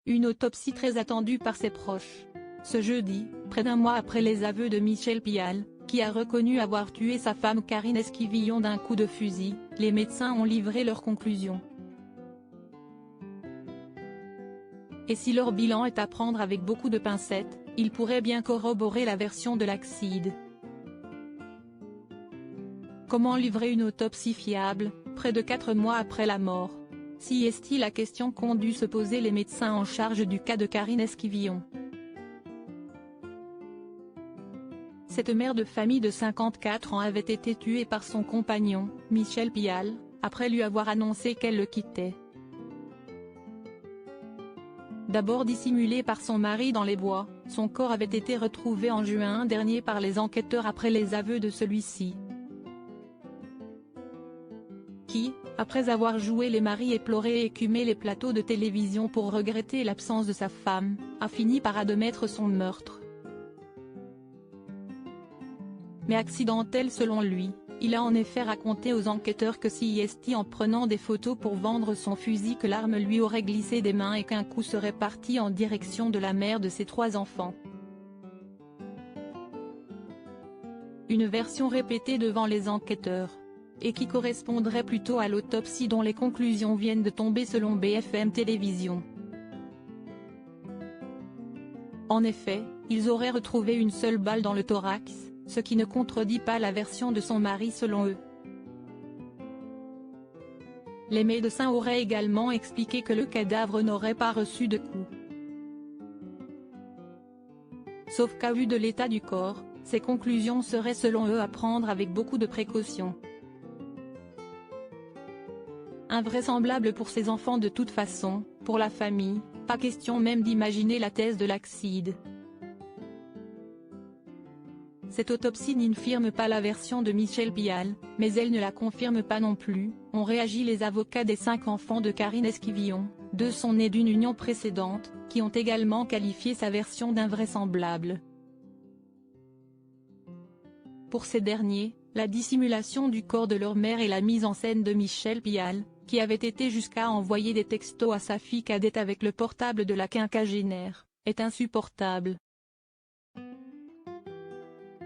Une autopsie très attendue par ses proches. Ce jeudi, près d'un mois après les aveux de Michel Pial, qui a reconnu avoir tué sa femme Karine Esquivillon d'un coup de fusil, les médecins ont livré leurs conclusions. Et si leur bilan est à prendre avec beaucoup de pincettes, il pourrait bien corroborer la version de l'accident. Comment livrer une autopsie fiable, près de 4 mois après la mort? Si est-il la question qu'ont dû se poser les médecins en charge du cas de Karine Esquivillon. Cette mère de famille de 54 ans avait été tuée par son compagnon, Michel Pial, après lui avoir annoncé qu'elle le quittait. D'abord dissimulé par son mari dans les bois, son corps avait été retrouvé en juin dernier par les enquêteurs après les aveux de celui-ci. Qui, après avoir joué les maris éplorés et écumé les plateaux de télévision pour regretter l'absence de sa femme, a fini par admettre son meurtre. Mais accidentel selon lui, il a en effet raconté aux enquêteurs que c'est en prenant des photos pour vendre son fusil que l'arme lui aurait glissé des mains et qu'un coup serait parti en direction de la mère de ses 3 enfants. Une version répétée devant les enquêteurs. Et qui correspondrait plutôt à l'autopsie dont les conclusions viennent de tomber selon BFM Télévision. En effet, ils auraient retrouvé une seule balle dans le thorax, ce qui ne contredit pas la version de son mari selon eux. Les médecins auraient également expliqué que le cadavre n'aurait pas reçu de coup. Sauf qu'à vue de l'état du corps, ces conclusions seraient selon eux à prendre avec beaucoup de précaution. Invraisemblable pour ses enfants de toute façon, pour la famille, pas question même d'imaginer la thèse de l'accident. Cette autopsie n'infirme pas la version de Michel Pial, mais elle ne la confirme pas non plus, ont réagi les avocats des 5 enfants de Karine Esquivillon, 2 sont nés d'une union précédente, qui ont également qualifié sa version d'invraisemblable. Pour ces derniers, la dissimulation du corps de leur mère et la mise en scène de Michel Pial, qui avait été jusqu'à envoyer des textos à sa fille cadette avec le portable de la quinquagénaire, est insupportable.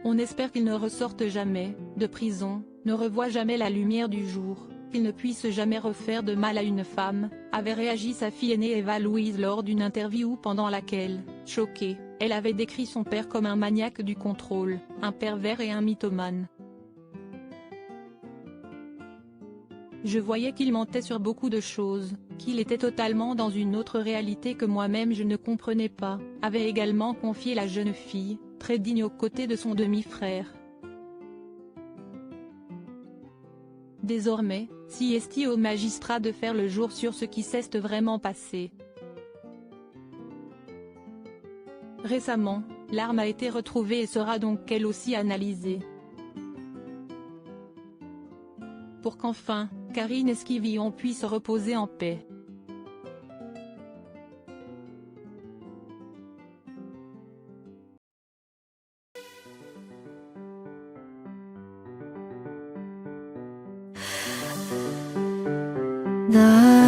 On espère qu'il ne ressorte jamais de prison, ne revoie jamais la lumière du jour, qu'il ne puisse jamais refaire de mal à une femme, avait réagi sa fille aînée Eva Louise lors d'une interview pendant laquelle, choquée, elle avait décrit son père comme un maniaque du contrôle, un pervers et un mythomane. Je voyais qu'il mentait sur beaucoup de choses, qu'il était totalement dans une autre réalité que moi-même je ne comprenais pas, avait également confié la jeune fille, très digne aux côtés de son demi-frère. Désormais, si est au magistrat de faire le jour sur ce qui s'est vraiment passé. Récemment, l'arme a été retrouvée et sera donc elle aussi analysée. Pour qu'enfin, Karine Esquivillon puisse reposer en paix. 나